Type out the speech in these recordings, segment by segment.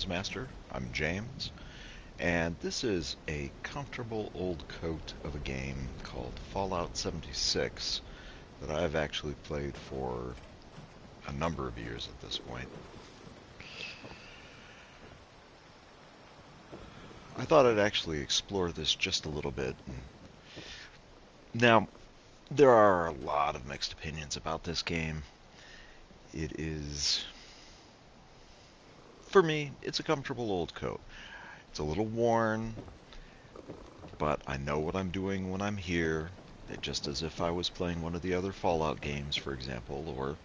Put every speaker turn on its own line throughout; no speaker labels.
Master. I'm James, and this is a comfortable old coat of a game called Fallout 76 that I've actually played for a number of years at this point. I thought I'd actually explore this just a little bit. Now, there are a lot of mixed opinions about this game. It is, for me, it's a comfortable old coat. It's a little worn, but I know what I'm doing when I'm here, just as if I was playing one of the other Fallout games, for example, or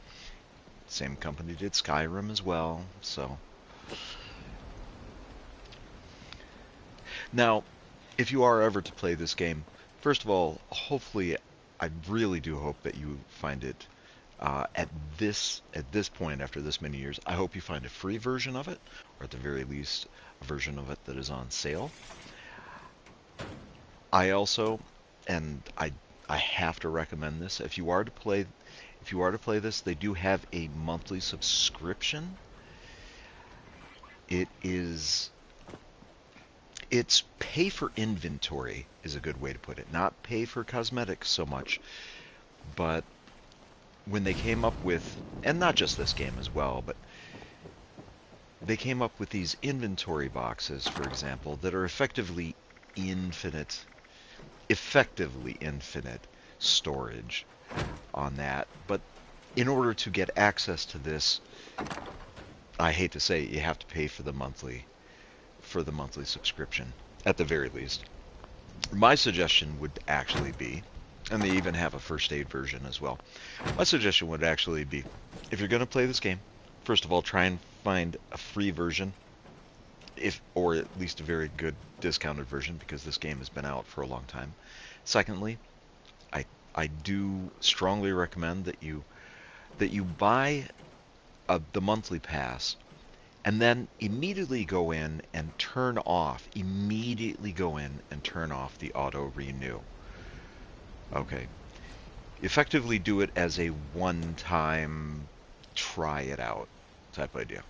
same company did Skyrim as well. So now, if you are ever to play this game, first of all, hopefully, I really do hope that you find it at this point after this many years. I hope you find a free version of it, or at the very least, a version of it that is on sale. I also, and I have to recommend this. If you are to play this, they do have a monthly subscription. It's pay for inventory is a good way to put it. Not pay for cosmetics so much, but when they came up with, and not just this game as well, but they came up with these inventory boxes, for example, that are effectively infinite storage on that. But in order to get access to this, I hate to say it, you have to pay for the monthly subscription at the very least. My suggestion would actually be, and they even have a first aid version as well. My suggestion would actually be, if you're going to play this game, first of all, try and find a free version, or at least a very good discounted version, because this game has been out for a long time. Secondly, I do strongly recommend that you buy the monthly pass, and then immediately go in and turn off the auto renew. Okay. Effectively do it as a one-time try it out type idea.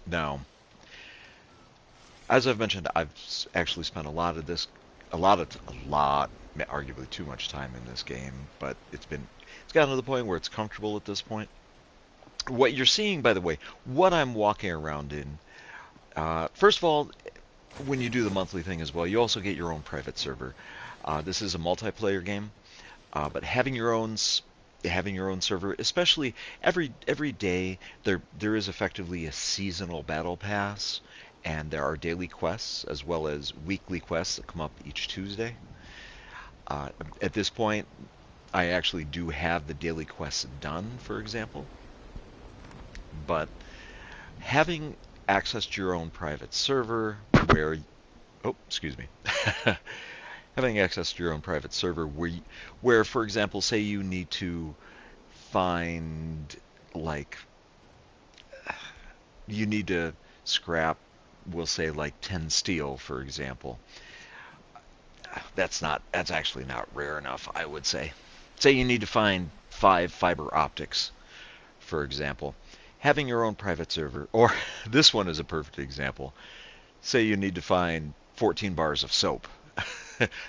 Now, as I've mentioned, I've actually spent arguably too much time in this game, but it's gotten to the point where it's comfortable at this point. What you're seeing, by the way, what I'm walking around in, first of all, when you do the monthly thing as well, you also get your own private server. This is a multiplayer game, but having your own server, especially every day, there is effectively a seasonal battle pass, and there are daily quests as well as weekly quests that come up each Tuesday. At this point, I actually do have the daily quests done, for example, but having access to your own private server having access to your own private server where, for example, say you need to find, like, you need to scrap, we'll say, like 10 steel, for example. That's actually not rare enough, I would say. Say you need to find 5 fiber optics, for example. Having your own private server, or this one is a perfect example. Say you need to find 14 bars of soap.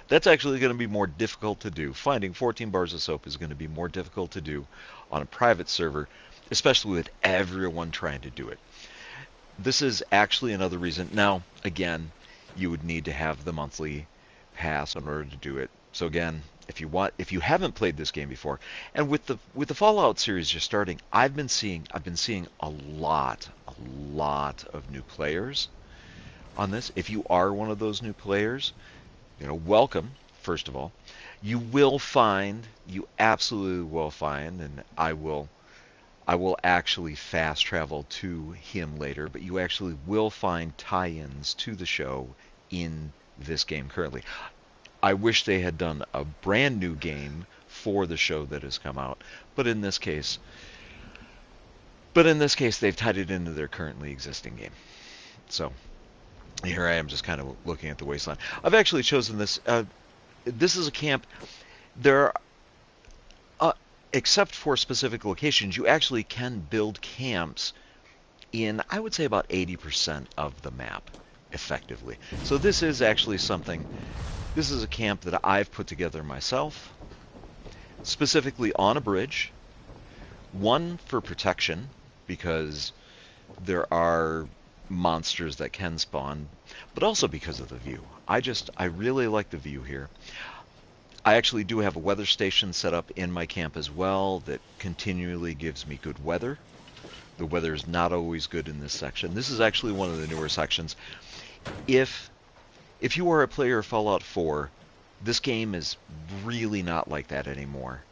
That's actually going to be more difficult to do. Finding 14 bars of soap is going to be more difficult to do on a private server, especially with everyone trying to do it. This is actually another reason. Now, again, you would need to have the monthly pass in order to do it. So again, if you haven't played this game before, and with the Fallout series just starting, I've been seeing a lot of new players on this. If you are one of those new players, welcome, first of all. You absolutely will find, and I will actually fast travel to him later, but you actually will find tie-ins to the show in this game currently. I wish they had done a brand new game for the show that has come out, but in this case they've tied it into their currently existing game. So here I am just kind of looking at the wasteland. I've actually chosen this. This is a camp. There are, except for specific locations, you actually can build camps in, I would say, about 80% of the map, effectively. So this is actually something, this is a camp that I've put together myself, specifically on a bridge. One, for protection, because there are monsters that can spawn, but also because of the view. I really like the view here. I actually do have a weather station set up in my camp as well that continually gives me good weather. The weather is not always good in this section. This is actually one of the newer sections. If you are a player of Fallout 4, this game is really not like that anymore.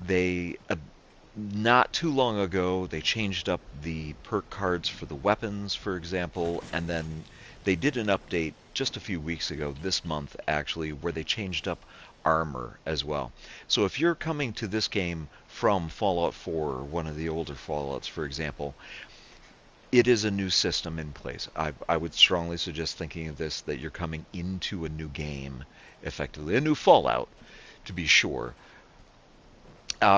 They not too long ago, they changed up the perk cards for the weapons, for example, and then they did an update just a few weeks ago, this month actually, where they changed up armor as well. So if you're coming to this game from Fallout 4, or one of the older Fallouts, for example, it is a new system in place. I would strongly suggest thinking of this, that you're coming into a new game, effectively. A new Fallout, to be sure.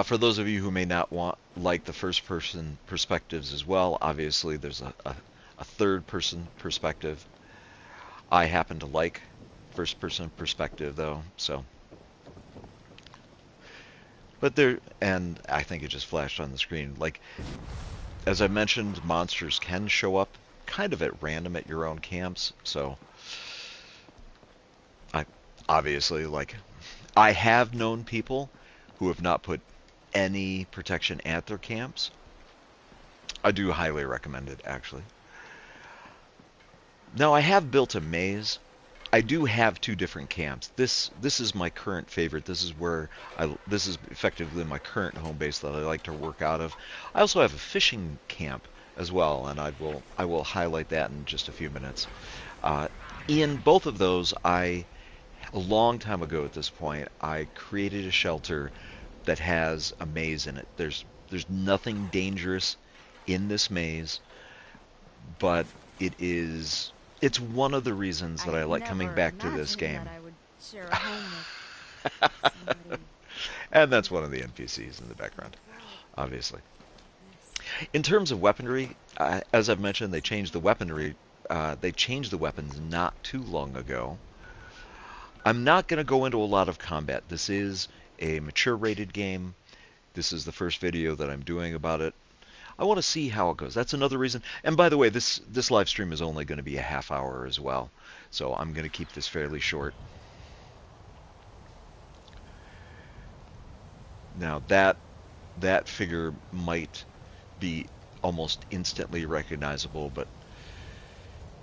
For those of you who may not like the first-person perspectives as well, obviously there's a third-person perspective. I happen to like first-person perspective, though, so. But there, and I think it just flashed on the screen, like, as I mentioned, monsters can show up kind of at random at your own camps, so obviously, like, I have known people who have not put any protection at their camps. I do highly recommend it, actually. Now, I have built a maze. I do have two different camps. This is my current favorite. This is effectively my current home base that I like to work out of. I also have a fishing camp as well, and I will highlight that in just a few minutes. In both of those, a long time ago at this point, I created a shelter that has a maze in it. There's nothing dangerous in this maze, but it's one of the reasons that I like coming back to this game.
I would share a home with somebody.
And that's one of the NPCs in the background, obviously. In terms of weaponry, as I've mentioned, they changed the weaponry. They changed the weapons not too long ago. I'm not going to go into a lot of combat. This is a mature rated game. This is the first video that I'm doing about it. I want to see how it goes. That's another reason. And by the way, this live stream is only going to be a half hour as well, so I'm going to keep this fairly short. Now that figure might be almost instantly recognizable, but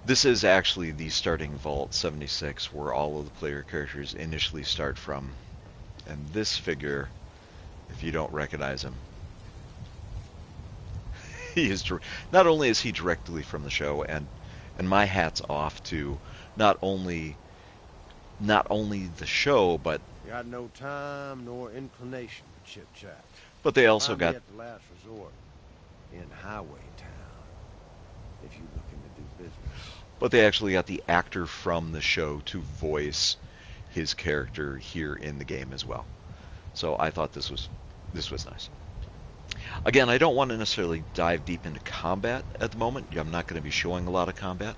this is actually the starting Vault 76, where all of the player characters initially start from. And this figure, if you don't recognize him, he is not only is he directly from the show, and my hat's off to not only the show, but
got no time nor inclination for chit chat.
But they also got
at the last resort in Highway Town if you're looking to do business.
But they actually got the actor from the show to voice his character here in the game as well. So I thought this was nice. Again, I don't want to necessarily dive deep into combat at the moment. I'm not going to be showing a lot of combat.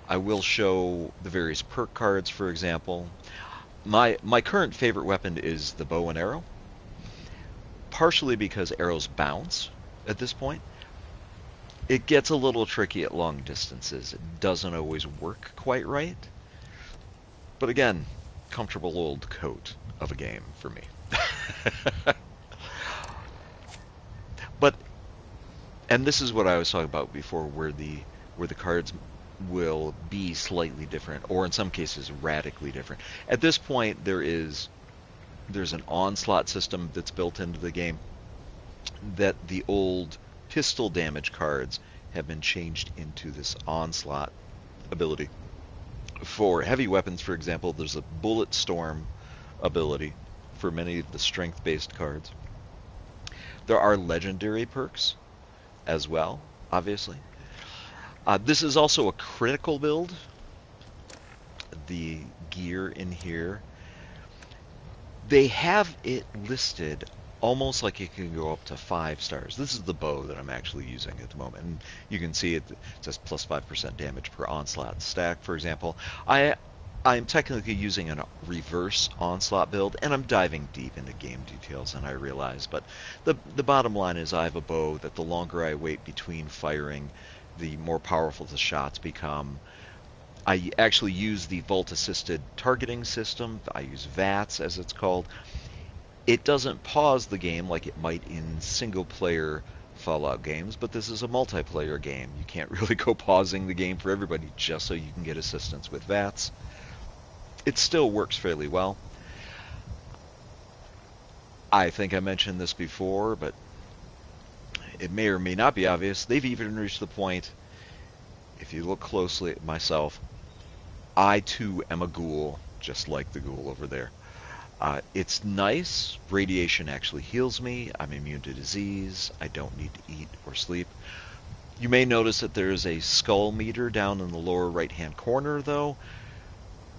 I will show the various perk cards, for example. My current favorite weapon is the bow and arrow, partially because arrows bounce at this point. It gets a little tricky at long distances. It doesn't always work quite right. But again, comfortable old coat of a game for me. And this is what I was talking about before, where the cards will be slightly different, or in some cases radically different. At this point, there's an onslaught system that's built into the game, that the old pistol damage cards have been changed into this onslaught ability. For heavy weapons, for example, there's a bullet storm ability for many of the strength-based cards. There are legendary perks as well, obviously. This is also a critical build. The gear in here, they have it listed almost like it can go up to 5 stars. This is the bow that I'm actually using at the moment, and you can see it says plus 5% damage per onslaught stack, for example. I'm technically using a reverse onslaught build, and I'm diving deep into game details, and I realize, but the bottom line is I have a bow that the longer I wait between firing, the more powerful the shots become. I actually use the Vault-assisted targeting system. I use VATS, as it's called. It doesn't pause the game like it might in single-player Fallout games, but this is a multiplayer game. You can't really go pausing the game for everybody just so you can get assistance with VATS. It still works fairly well. I think I mentioned this before, but it may or may not be obvious. They've even reached the point, if you look closely at myself, I too am a ghoul, just like the ghoul over there. It's nice. Radiation actually heals me. I'm immune to disease. I don't need to eat or sleep. You may notice that there is a skull meter down in the lower right-hand corner, though.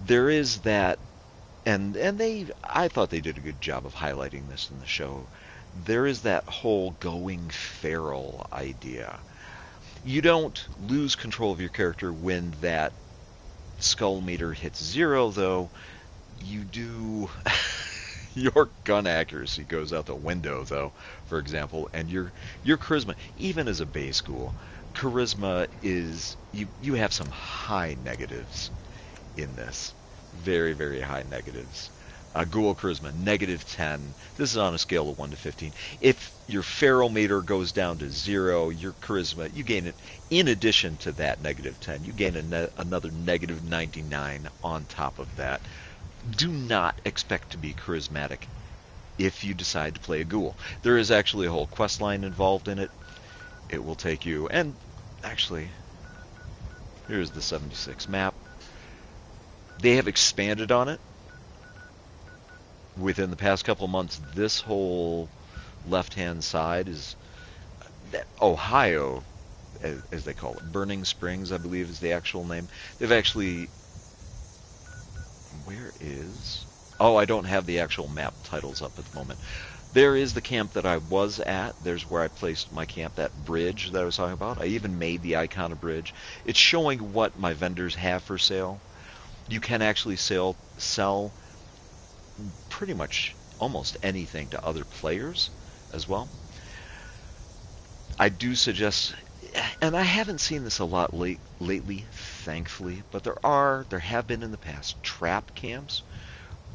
There is that, and I thought they did a good job of highlighting this in the show. There is that whole going feral idea. You don't lose control of your character when that skull meter hits 0, though. You do. Your gun accuracy goes out the window, though, for example, and your charisma, even as a base ghoul, charisma is, you have some high negatives in this. Very, very high negatives. Ghoul charisma, -10. This is on a scale of 1 to 15. If your feral meter goes down to 0, your charisma, you gain it, in addition to that -10, you gain another -99 on top of that. Do not expect to be charismatic if you decide to play a ghoul. There is actually a whole quest line involved in it. It will take you, and actually, here's the 76 map. They have expanded on it. Within the past couple of months, this whole left-hand side is Ohio, as they call it. Burning Springs, I believe, is the actual name. They've actually... Where is... Oh, I don't have the actual map titles up at the moment. There is the camp that I was at. There's where I placed my camp, that bridge that I was talking about. I even made the icon of bridge. It's showing what my vendors have for sale. You can actually sell pretty much almost anything to other players as well. I do suggest, and I haven't seen this a lot lately, thankfully, but there have been in the past trap camps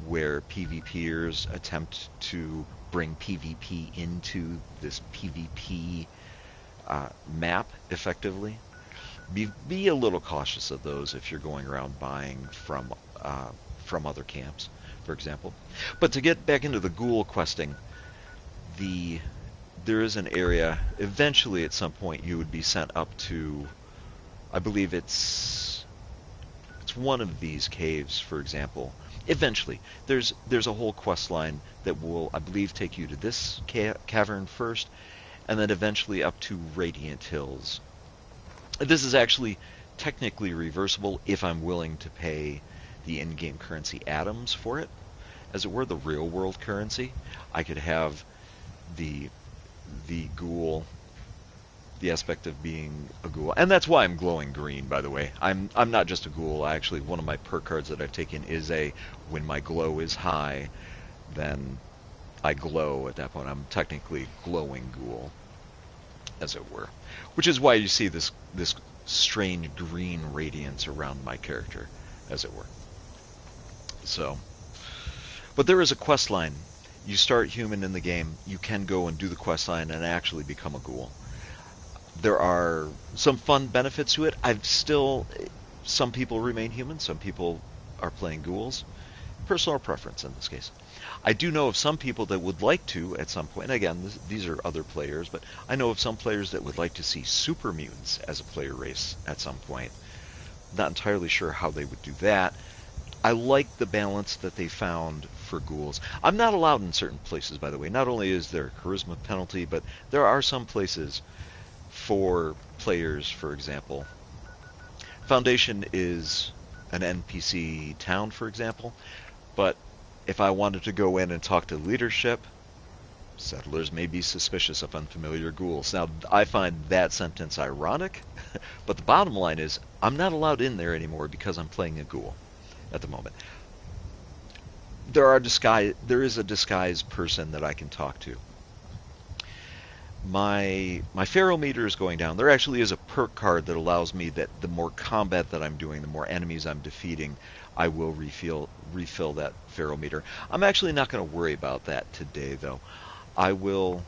where PvPers attempt to bring PvP into this PvP map effectively. Be a little cautious of those if you're going around buying from other camps, for example. But to get back into the ghoul questing, there is an area, eventually at some point you would be sent up to, I believe it's one of these caves, for example. Eventually, there's a whole quest line that will, I believe, take you to this cavern first, and then eventually up to Radiant Hills. This is actually technically reversible if I'm willing to pay the in-game currency atoms for it. As it were, the real-world currency. I could have the ghoul, the aspect of being a ghoul. And that's why I'm glowing green, by the way. I'm not just a ghoul. Actually, one of my perk cards that I've taken is when my glow is high, then I glow at that point. I'm technically glowing ghoul, as it were. Which is why you see this strange green radiance around my character, as it were. So, but there is a quest line. You start human in the game, you can go and do the quest line and actually become a ghoul. There are some fun benefits to it. Some people remain human, some people are playing ghouls. Personal preference in this case. I do know of some people that would like to at some point, and again, these are other players, but I know of some players that would like to see super mutants as a player race at some point. Not entirely sure how they would do that. I like the balance that they found for ghouls. I'm not allowed in certain places, by the way. Not only is there a charisma penalty, but there are some places for players, for example. Foundation is an NPC town, for example, but if I wanted to go in and talk to leadership, Settlers may be suspicious of unfamiliar ghouls. Now, I find that sentence ironic, but the bottom line is I'm not allowed in there anymore because I'm playing a ghoul at the moment. There is a disguised person that I can talk to. My Pharaoh meter is going down. There actually is a perk card that allows me that the more combat that I'm doing, the more enemies I'm defeating, I will refill that Pharaoh meter. I'm actually not going to worry about that today, though. I will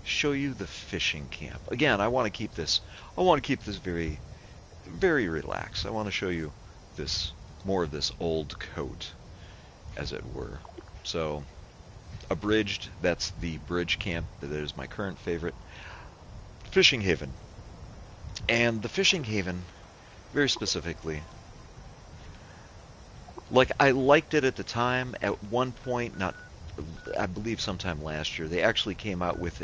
show you the fishing camp. Again, I want to keep this very, very relaxed. I want to show you more of this old coat, as it were. So, abridged, that's the bridge camp. That is my current favorite. Fishing Haven. And the Fishing Haven, very specifically, like, I liked it at the time. At one point, I believe sometime last year, they actually came out with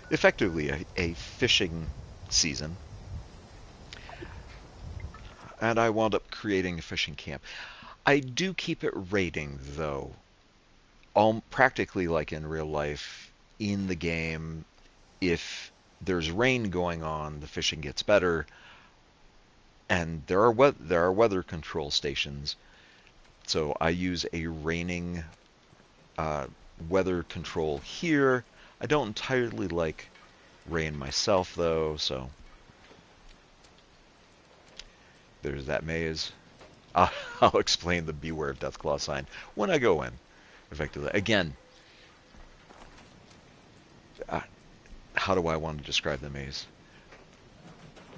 effectively a fishing season. And I wound up creating a fishing camp. I do keep it rating, though. Practically like in real life, in the game, if there's rain going on, the fishing gets better. And there are weather control stations. So I use a raining weather control here. I don't entirely like rain myself, though, so there's that maze. I'll explain the Beware of Deathclaw sign when I go in, effectively. Again, how do I want to describe the maze?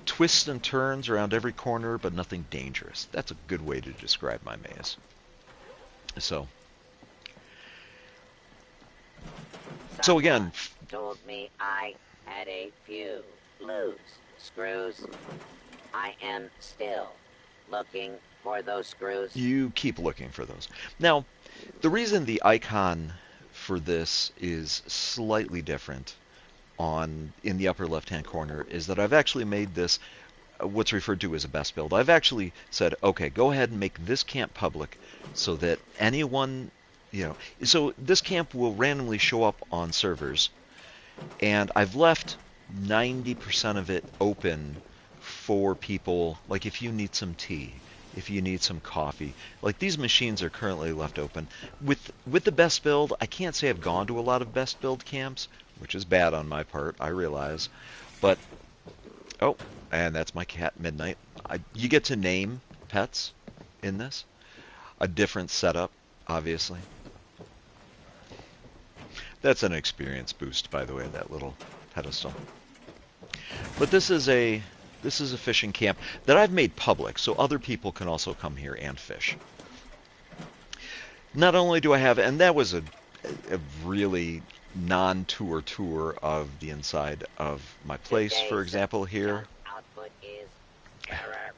Twists and turns around every corner, but nothing dangerous. That's a good way to describe my maze. So again,
told me I had a few loose screws. I am still looking for those screws.
You keep looking for those. Now, the reason the icon for this is slightly different in the upper left-hand corner is that I've actually made this what's referred to as a best build. I've actually said, okay, go ahead and make this camp public so that anyone, so this camp will randomly show up on servers, and I've left 90% of it open for people, like if you need some tea, if you need some coffee. Like, these machines are currently left open. With the best build, I can't say I've gone to a lot of best build camps, which is bad on my part, I realize. But, oh, and that's my cat, Midnight. You get to name pets in this. A different setup, obviously. That's an experience boost, by the way, that little pedestal. But this is a fishing camp that I've made public, so other people can also come here and fish. Not only do I have, and that was a really non-tour tour of the inside of my place, for example, here.
Output is error.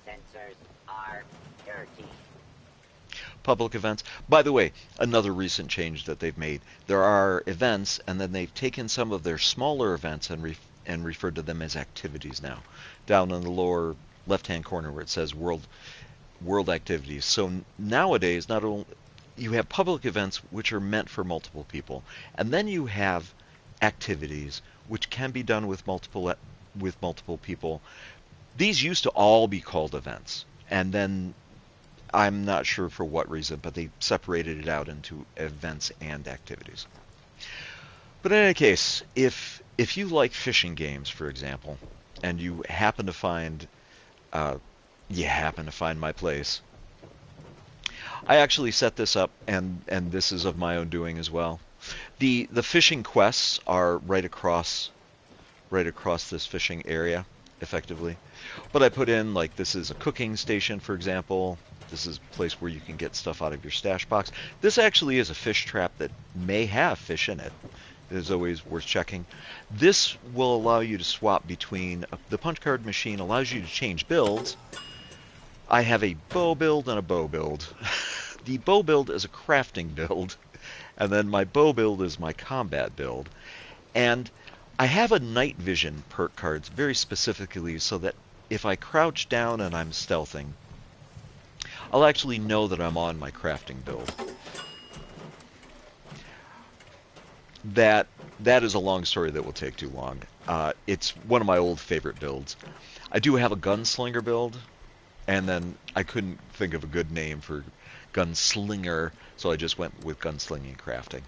Sensors are dirty.
Public events. By the way, another recent change that they've made. There are events, and then they've taken some of their smaller events and referred to them as activities now. Down in the lower left-hand corner where it says world activities. So nowadays, not only you have public events which are meant for multiple people, and then you have activities which can be done with multiple people. These used to all be called events, and then I'm not sure for what reason, but they separated it out into events and activities. But in any case, if you like fishing games, for example, and you happen to find my place, I actually set this up, and this is of my own doing as well. The fishing quests are right across this fishing area, effectively. But I put in, like, this is a cooking station, for example. This is a place where you can get stuff out of your stash box. This actually is a fish trap that may have fish in it. It is always worth checking. This will allow you to swap between, the punch card machine allows you to change builds. I have a bow build and a bow build. The bow build is a crafting build, and then my bow build is my combat build. And I have a night vision perk cards very specifically so that if I crouch down and I'm stealthing, I'll actually know that I'm on my crafting build. that is a long story that will take too long. It's one of my old favorite builds. I do have a gunslinger build, and then I couldn't think of a good name for gunslinger, so I just went with gunslinging crafting.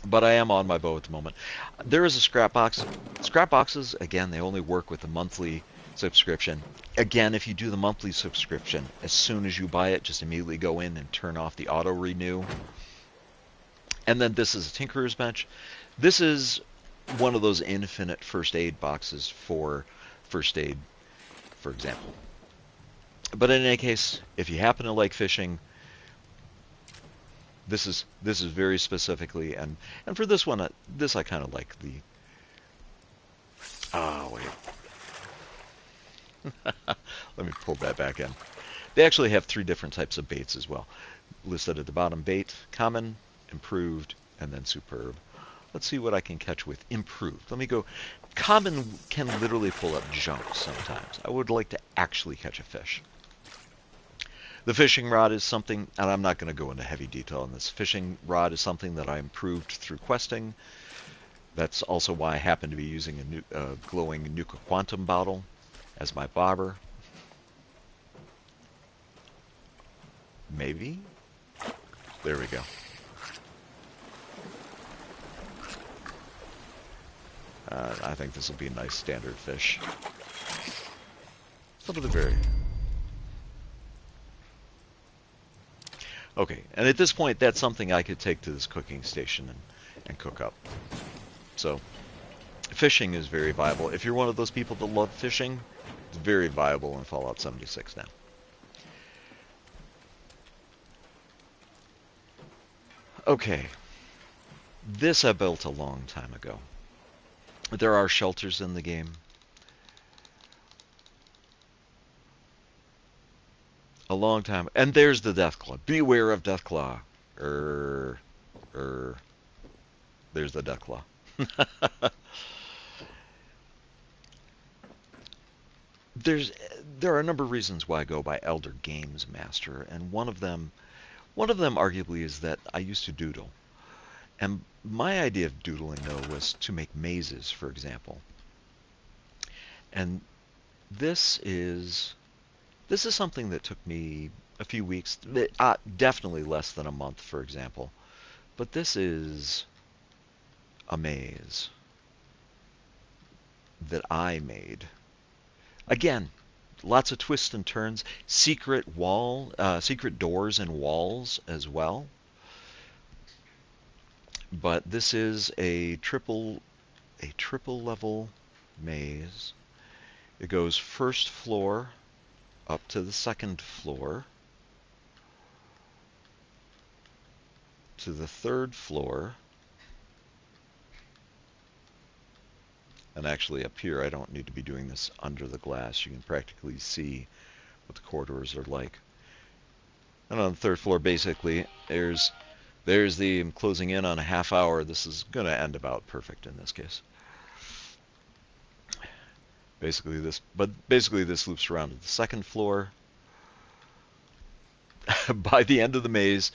But I am on my bow at the moment. There is a scrap box. Scrap boxes, again, they only work with the monthly subscription. Again, if you do the monthly subscription, as soon as you buy it, just immediately go in and turn off the auto renew. And then this is a Tinkerer's Bench. This is one of those infinite first aid boxes for first aid, for example. But in any case, if you happen to like fishing, this is very specifically, and for this one, this I kind of like the. Oh wait, let me pull that back in. They actually have 3 different types of baits as well, listed at the bottom: bait, common, improved, and then superb. Let's see what I can catch with improved. Let me go. Common can literally pull up junk sometimes. I would like to actually catch a fish. The fishing rod is something, and I'm not going to go into heavy detail on this. Fishing rod is something that I improved through questing. That's also why I happen to be using a glowing Nuka Quantum bottle as my bobber. Maybe? There we go. I think this will be a nice standard fish. Some of the very... Okay, and at this point, that's something I could take to this cooking station and cook up. So, fishing is very viable. If you're one of those people that love fishing, it's very viable in Fallout 76 now. Okay, this I built a long time ago. There are shelters in the game. A long time. And there's the Deathclaw. Beware of Deathclaw. There's the Deathclaw. There are a number of reasons why I go by Elder Games Master, and one of them arguably is that I used to doodle. And my idea of doodling, though, was to make mazes, for example. And this is something that took me a few weeks, definitely less than a month, for example. But this is a maze that I made. Again, lots of twists and turns, secret doors and walls as well. But this is a triple level maze. It goes first floor up to the second floor, to the third floor, and actually up here I don't need to be doing this under the glass. You can practically see what the corridors are like. And on the third floor, basically, there's the, I'm closing in on a half hour. This is going to end about perfect in this case. Basically this loops around to the second floor. By the end of the maze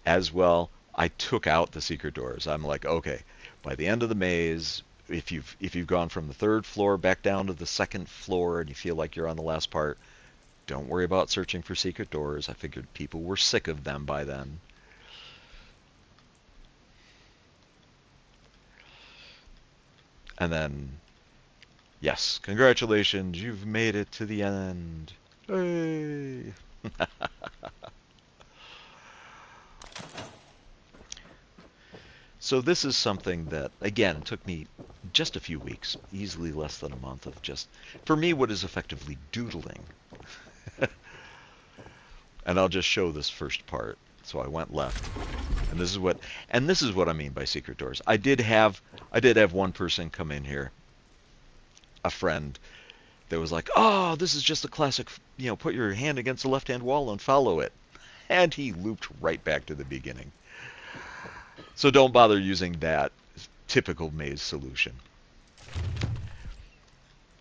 as well, I took out the secret doors. I'm like, okay, by the end of the maze, if you've gone from the third floor back down to the second floor and you feel like you're on the last part, don't worry about searching for secret doors. I figured people were sick of them by then. And then, yes, congratulations, you've made it to the end. Hey! So this is something that, again, took me just a few weeks, easily less than a month of just, for me, what is effectively doodling. And I'll just show this first part. So I went left, and this is what I mean by secret doors. I did have one person come in here, a friend, that was like, "Oh, this is just a classic, put your hand against the left-hand wall and follow it," and he looped right back to the beginning. So don't bother using that typical maze solution.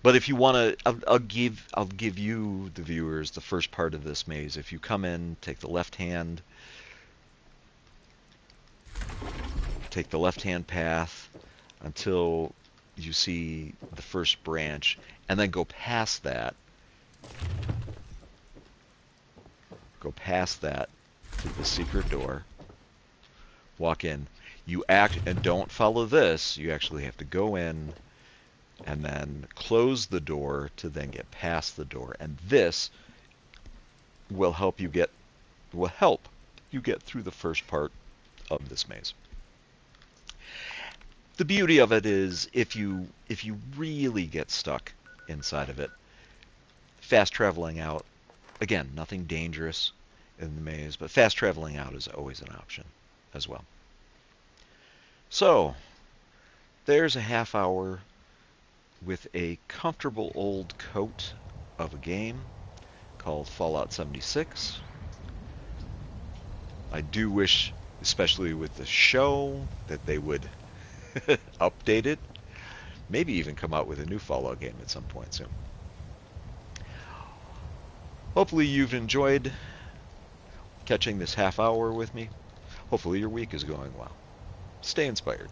But if you want to, I'll give you, the viewers, the first part of this maze. If you come in, take the left hand take the left-hand path until you see the first branch, and then go past that. Go past that to the secret door. Walk in. You act and don't follow this. You actually have to go in and then close the door to then get past the door. And this will help you get through the first part of this maze. The beauty of it is if you really get stuck inside of it, fast traveling out, again, nothing dangerous in the maze, but fast traveling out is always an option as well. So, there's a half hour with a comfortable old coat of a game called Fallout 76. I do wish, especially with the show, that they would update it. Maybe even come out with a new Fallout game at some point soon. Hopefully you've enjoyed catching this half hour with me. Hopefully your week is going well. Stay inspired.